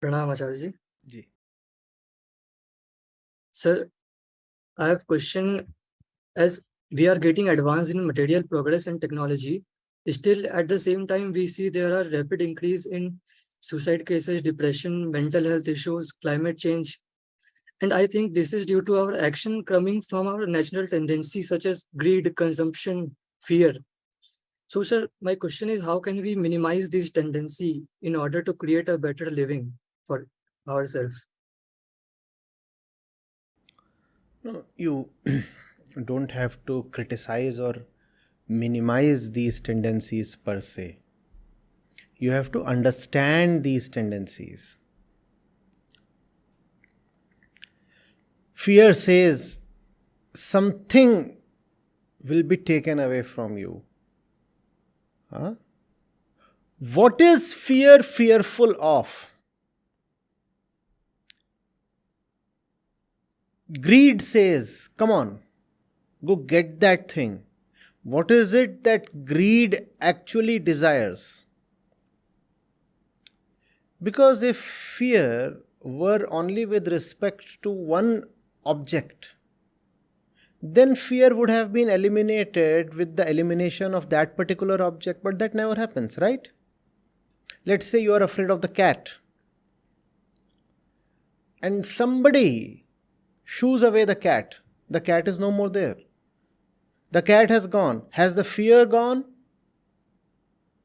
Pranam Acharya ji. Ji. Sir, I have question. As we are getting advanced in material progress and technology, still at the same time we see there are rapid increase in suicide cases, depression, mental health issues, climate change. And I think this is due to our action coming from our natural tendencies such as greed, consumption, fear. So, sir, my question is how can we minimize this tendency in order to create a better living for ourselves? No, you don't have to criticize or minimize these tendencies per se. You have to understand these tendencies. Fear says something will be taken away from you. Huh? What is fear fearful of? Greed says, come on, go get that thing. What is it that greed actually desires? Because if fear were only with respect to one object, then fear would have been eliminated with the elimination of that particular object, but that never happens, right? Let's say you are afraid of the cat, and somebody shoos away the cat. The cat is no more there. The cat has gone. Has the fear gone?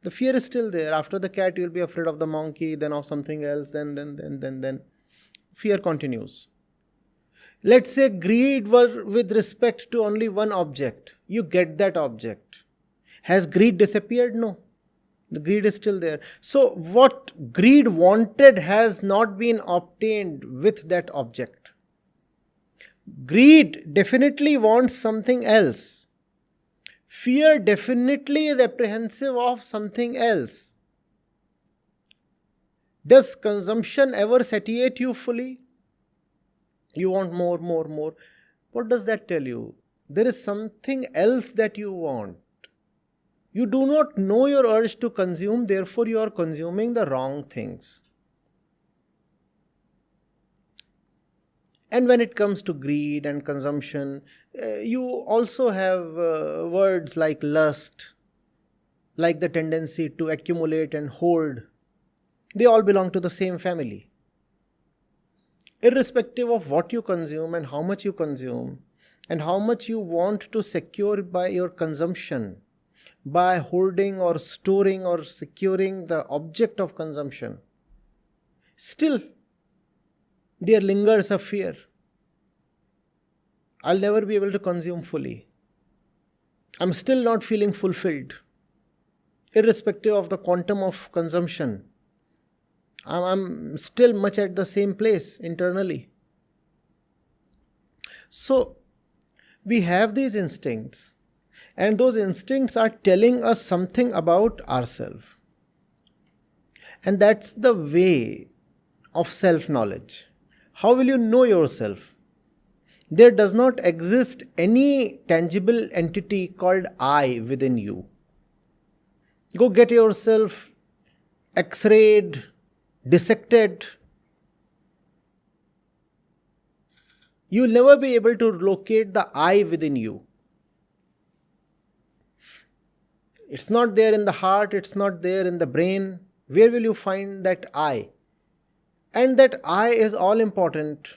The fear is still there. After the cat, you'll be afraid of the monkey, then of something else, then. Fear continues. Let's say greed were with respect to only one object. You get that object. Has greed disappeared? No. The greed is still there. So what greed wanted has not been obtained with that object. Greed definitely wants something else. Fear definitely is apprehensive of something else. Does consumption ever satiate you fully? You want more, more, more. What does that tell you? There is something else that you want. You do not know your urge to consume, therefore you are consuming the wrong things. And when it comes to greed and consumption, you also have words like lust, like the tendency to accumulate and hoard. They all belong to the same family. Irrespective of what you consume and how much you consume, and how much you want to secure by your consumption, by hoarding or storing or securing the object of consumption, still there lingers a fear. I'll never be able to consume fully. I'm still not feeling fulfilled, irrespective of the quantum of consumption. I'm still much at the same place internally. So, we have these instincts, and those instincts are telling us something about ourselves. And that's the way of self-knowledge. How will you know yourself? There does not exist any tangible entity called I within you. Go get yourself x-rayed, dissected. You'll never be able to locate the I within you. It's not there in the heart, it's not there in the brain. Where will you find that I? And that I is all important.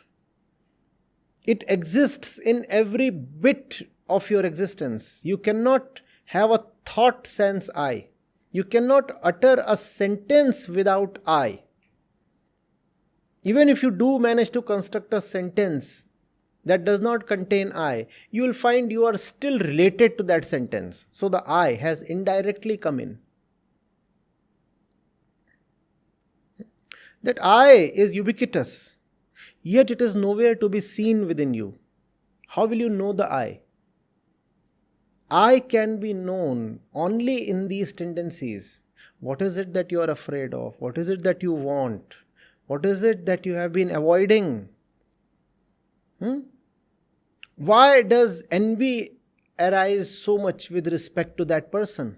It exists in every bit of your existence. You cannot have a thought sense I. You cannot utter a sentence without I. Even if you do manage to construct a sentence that does not contain I, you will find you are still related to that sentence. So the I has indirectly come in. That I is ubiquitous, yet it is nowhere to be seen within you. How will you know the I? I can be known only in these tendencies. What is it that you are afraid of? What is it that you want? What is it that you have been avoiding? Why does envy arise so much with respect to that person?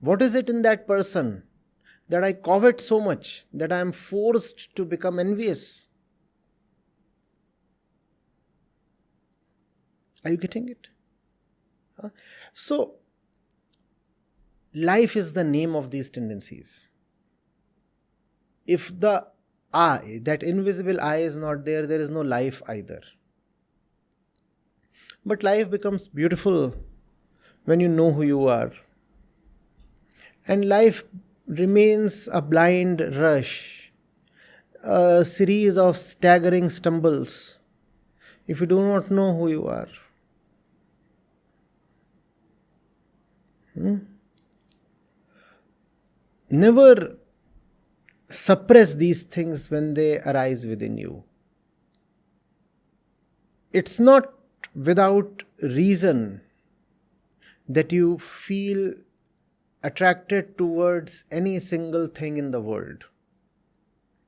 What is it in that person that I covet so much that I am forced to become envious. Are you getting it? So, life is the name of these tendencies. If the I, that invisible I, is not there, there is no life either. But life becomes beautiful when you know who you are. And life remains a blind rush, a series of staggering stumbles, if you do not know who you are. Never suppress these things when they arise within you. It's not without reason that you feel attracted towards any single thing in the world.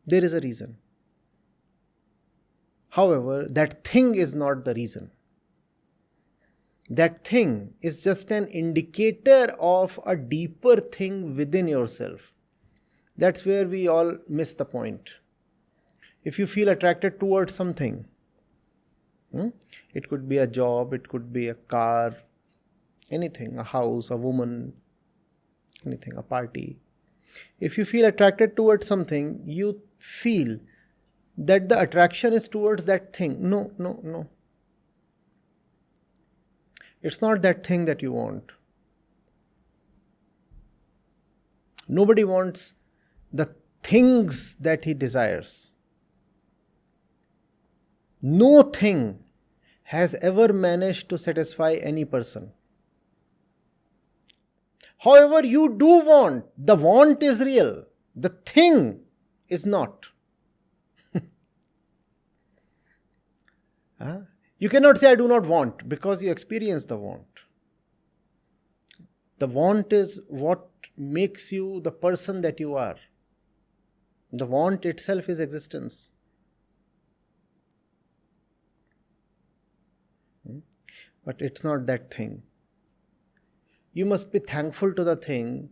There is a reason. However, that thing is not the reason. That thing is just an indicator of a deeper thing within yourself. That's where we all miss the point. If you feel attracted towards something, it could be a job, it could be a car, anything, a house, a woman, anything, a party. If you feel attracted towards something, you feel that the attraction is towards that thing. No. It's not that thing that you want. Nobody wants the things that he desires. No thing has ever managed to satisfy any person. However, you do want. The want is real. The thing is not. You cannot say I do not want, because you experience the want. The want is what makes you the person that you are. The want itself is existence. But it's not that thing. You must be thankful to the thing,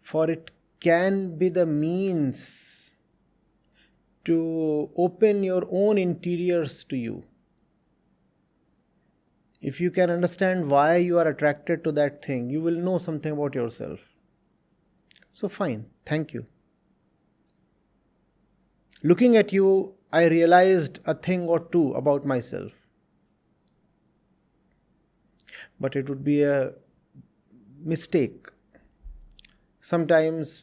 for it can be the means to open your own interiors to you. If you can understand why you are attracted to that thing, you will know something about yourself. So fine, thank you. Looking at you, I realized a thing or two about myself. But it would be a mistake. Sometimes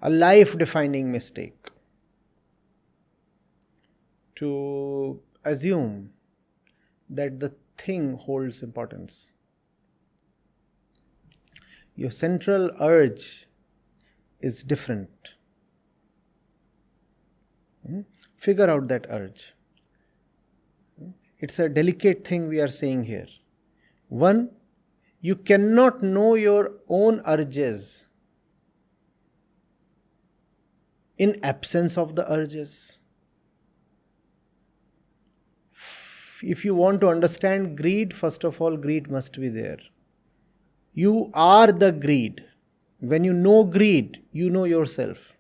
a life-defining mistake to assume that the thing holds importance. Your central urge is different. Figure out that urge. It's a delicate thing we are saying here. One, you cannot know your own urges in absence of the urges. If you want to understand greed, first of all, greed must be there. You are the greed. When you know greed, you know yourself.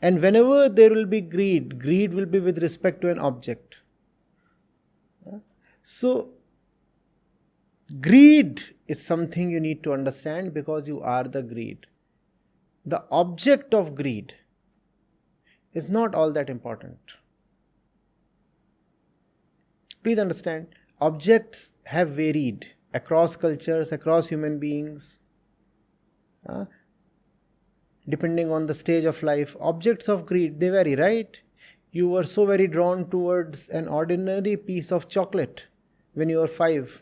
And whenever there will be greed, greed will be with respect to an object. So, greed is something you need to understand, because you are the greed. The object of greed is not all that important. Please understand, objects have varied across cultures, across human beings. Depending on the stage of life, objects of greed, they vary, right? You were so very drawn towards an ordinary piece of chocolate when you were 5.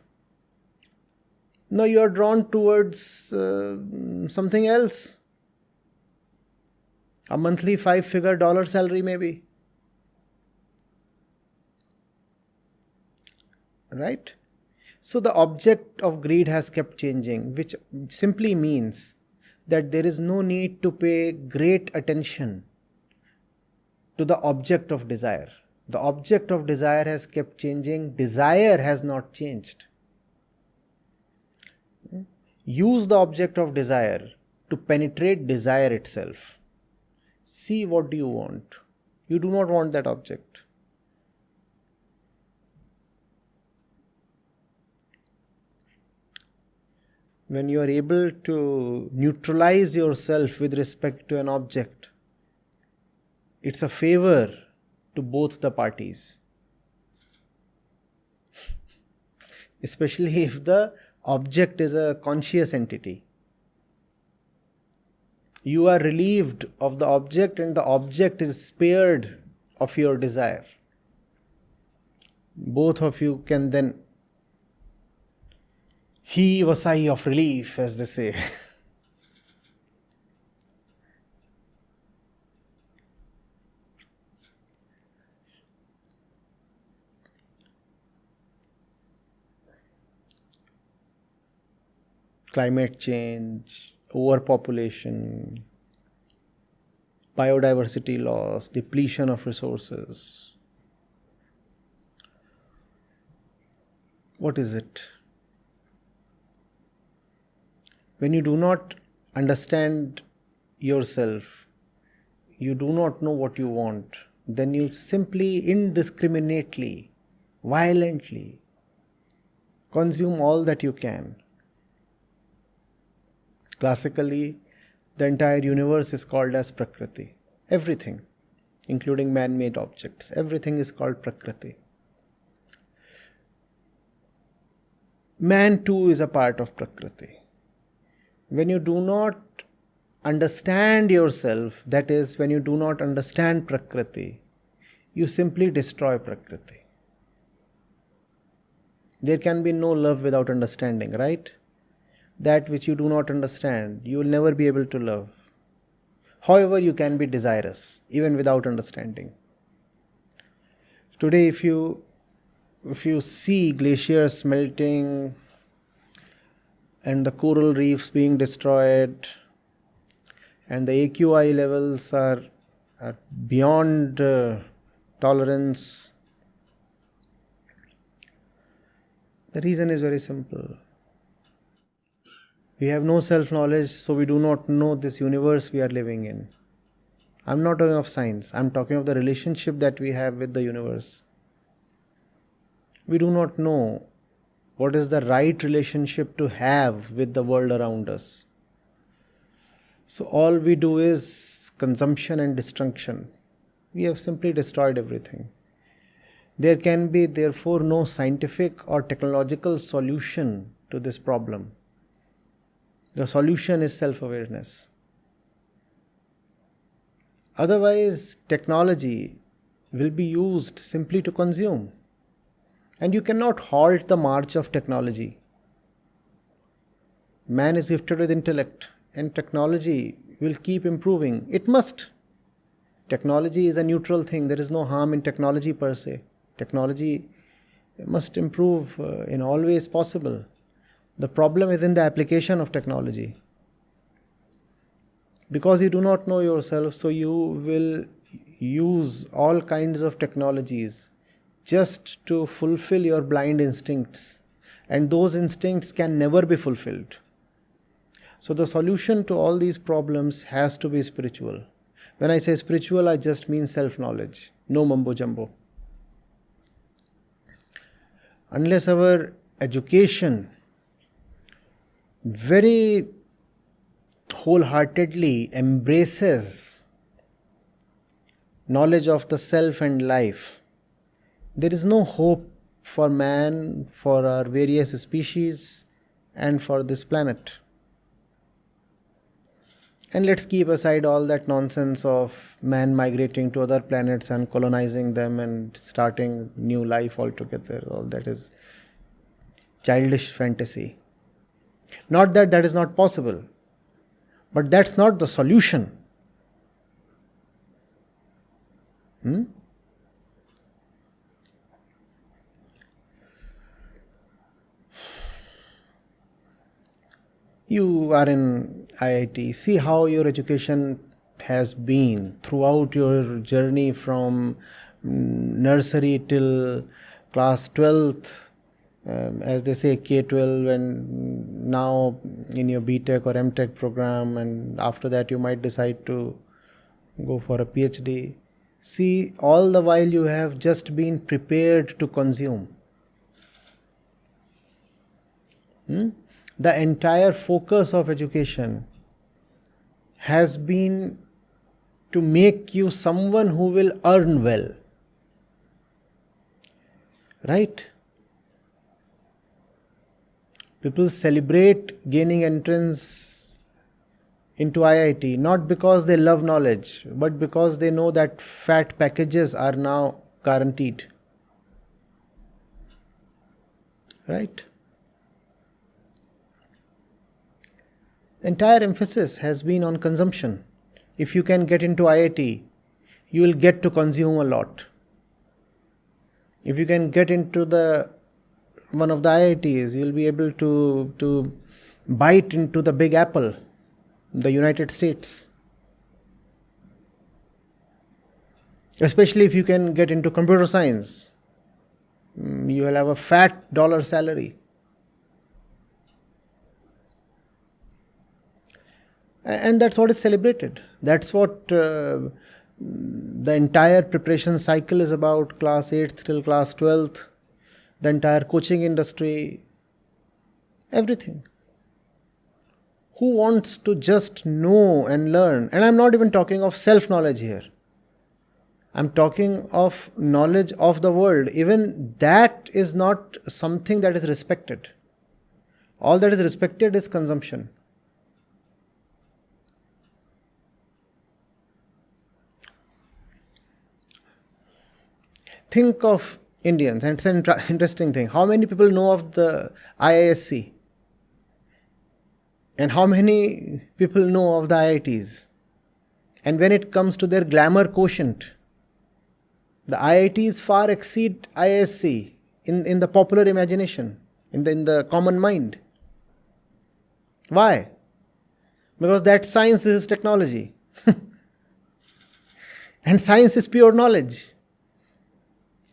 Now you are drawn towards something else. A monthly 5-figure dollar salary maybe. Right? So the object of greed has kept changing, which simply means that there is no need to pay great attention to the object of desire. The object of desire has kept changing. Desire has not changed. Use the object of desire to penetrate desire itself. See what do you want. You do not want that object. When you are able to neutralize yourself with respect to an object, it's a favor to both the parties. Especially if the object is a conscious entity. You are relieved of the object and the object is spared of your desire. Both of you can then heave a sigh of relief, as they say. Climate change, overpopulation, biodiversity loss, depletion of resources. What is it? When you do not understand yourself, you do not know what you want, then you simply indiscriminately, violently consume all that you can. Classically, the entire universe is called as Prakriti. Everything, including man-made objects, everything is called Prakriti. Man too is a part of Prakriti. When you do not understand yourself, that is, when you do not understand Prakriti, you simply destroy Prakriti. There can be no love without understanding, right? That which you do not understand, you will never be able to love. However, you can be desirous, even without understanding. Today, if you see glaciers melting and the coral reefs being destroyed and the AQI levels are beyond tolerance, the reason is very simple. We have no self-knowledge, so we do not know this universe we are living in. I'm not talking of science, I'm talking of the relationship that we have with the universe. We do not know what is the right relationship to have with the world around us. So all we do is consumption and destruction. We have simply destroyed everything. There can be therefore no scientific or technological solution to this problem. The solution is self-awareness. Otherwise, technology will be used simply to consume. And you cannot halt the march of technology. Man is gifted with intellect, and technology will keep improving. It must. Technology is a neutral thing. There is no harm in technology per se. Technology must improve in all ways possible. The problem is in the application of technology. Because you do not know yourself, so you will use all kinds of technologies just to fulfill your blind instincts. And those instincts can never be fulfilled. So the solution to all these problems has to be spiritual. When I say spiritual, I just mean self-knowledge. No mumbo jumbo. Unless our education very wholeheartedly embraces knowledge of the self and life, there is no hope for man, for our various species, and for this planet. And let's keep aside all that nonsense of man migrating to other planets and colonizing them and starting new life altogether. All that is childish fantasy. Not that that is not possible, but that's not the solution. You are in IIT. See how your education has been throughout your journey from nursery till class 12th. as they say, K-12, and now in your B.Tech or M.Tech program, and after that you might decide to go for a PhD. See, all the while you have just been prepared to consume. The entire focus of education has been to make you someone who will earn well. Right? People celebrate gaining entrance into IIT not because they love knowledge, but because they know that fat packages are now guaranteed. Right? The entire emphasis has been on consumption. If you can get into IIT, you will get to consume a lot. If you can get into one of the IITs, you'll be able to bite into the big apple, the United States. Especially if you can get into computer science, you will have a fat dollar salary. And that's what is celebrated. That's what the entire preparation cycle is about, class 8th till class 12th, the entire coaching industry, everything. Who wants to just know and learn? And I'm not even talking of self-knowledge here. I'm talking of knowledge of the world. Even that is not something that is respected. All that is respected is consumption. Think of Indians, and it's an interesting thing. How many people know of the IISc? And how many people know of the IITs? And when it comes to their glamour quotient, the IITs far exceed IISc in the popular imagination, in the common mind. Why? Because that science is technology. And science is pure knowledge.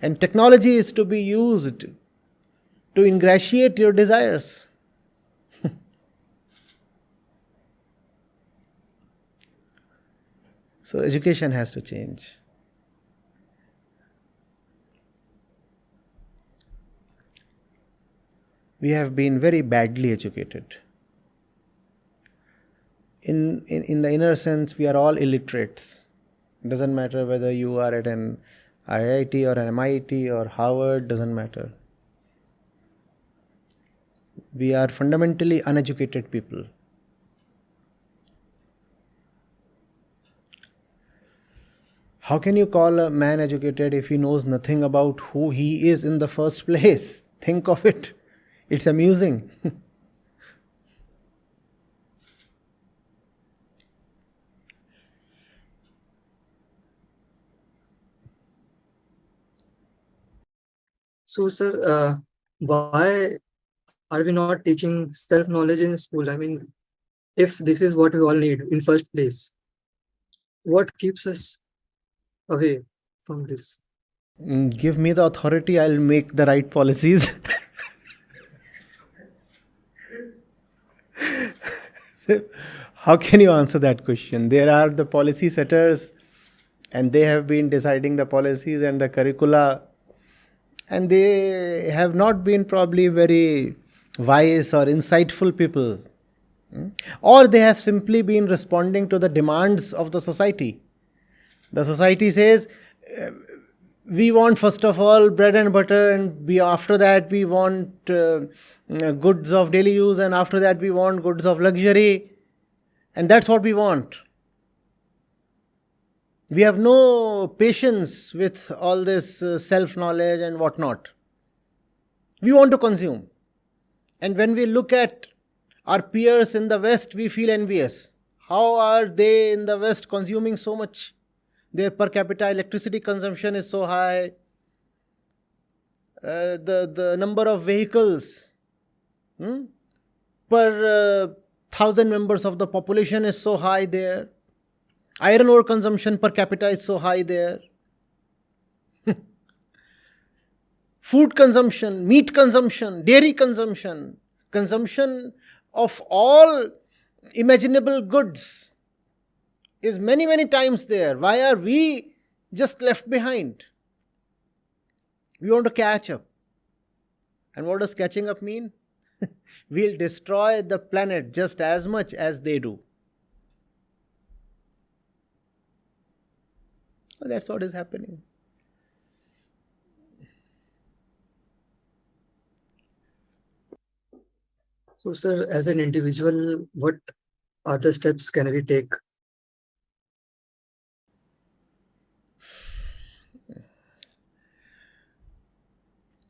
And technology is to be used to ingratiate your desires. So education has to change. We have been very badly educated. In the inner sense, we are all illiterates. It doesn't matter whether you are at an IIT or an MIT or Harvard, doesn't matter. We are fundamentally uneducated people. How can you call a man educated if he knows nothing about who he is in the first place? Think of it. It's amusing. So, sir, why are we not teaching self-knowledge in school? I mean, if this is what we all need in first place, what keeps us away from this? Give me the authority, I'll make the right policies. How can you answer that question? There are the policy setters, and they have been deciding the policies and the curricula, and they have not been probably very wise or insightful people. Or they have simply been responding to the demands of the society. The society says, we want first of all bread and butter, and after that we want goods of daily use, and after that we want goods of luxury, and that's what we want. We have no patience with all this self-knowledge and whatnot. We want to consume. And when we look at our peers in the West, we feel envious. How are they in the West consuming so much? Their per capita electricity consumption is so high. The number of vehicles per 1,000 members of the population is so high there. Iron ore consumption per capita is so high there. food consumption, meat consumption, dairy consumption, consumption of all imaginable goods is many, many times there. Why are we just left behind? We want to catch up. And what does catching up mean? We'll destroy the planet just as much as they do. That's what is happening. So, sir, as an individual, what are the steps can we take?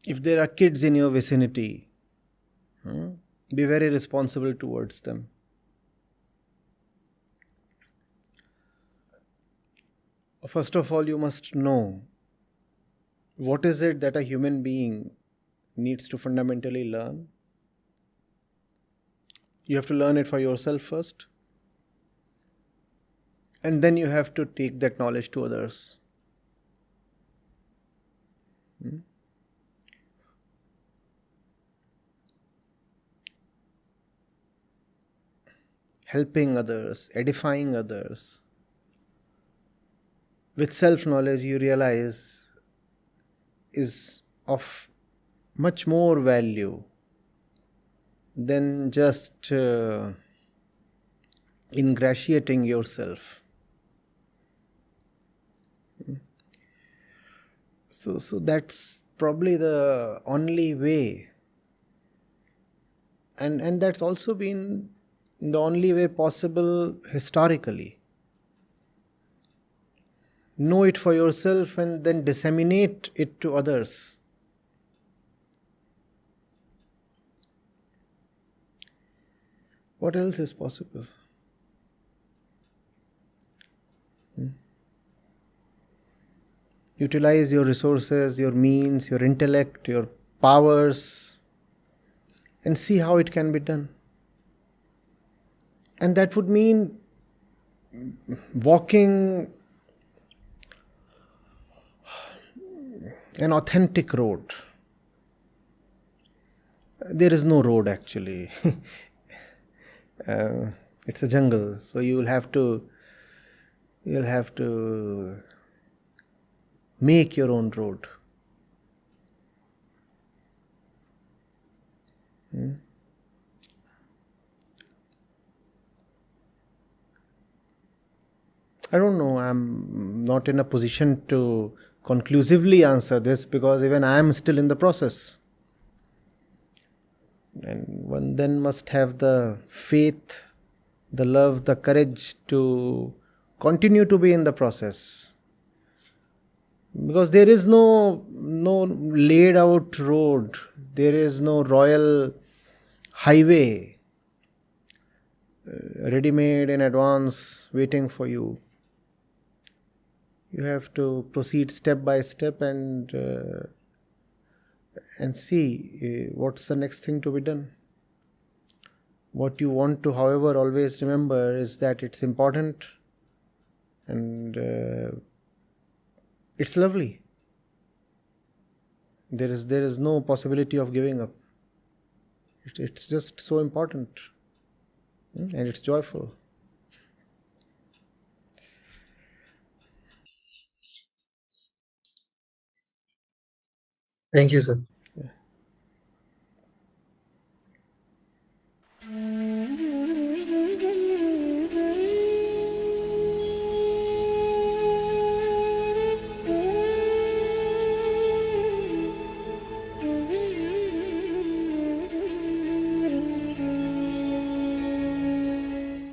If there are kids in your vicinity, be very responsible towards them. First of all, you must know what is it that a human being needs to fundamentally learn. You have to learn it for yourself first. And then you have to take that knowledge to others. Helping others, edifying others. With self-knowledge, you realize is of much more value than just ingratiating yourself. So that's probably the only way. And that's also been the only way possible historically. Know it for yourself and then disseminate it to others. What else is possible? Utilize your resources, your means, your intellect, your powers, and see how it can be done. And that would mean walking an authentic road. There is no road actually. It's a jungle, so you'll have to make your own road. I don't know, I'm not in a position to conclusively answer this because even I am still in the process. And one then must have the faith, the love, the courage to continue to be in the process. Because there is no laid out road, there is no royal highway ready made in advance waiting for you. You have to proceed step by step and see what's the next thing to be done. What you want to, however, always remember is that it's important and it's lovely. There is no possibility of giving up. It's just so important and it's joyful. Thank you, sir.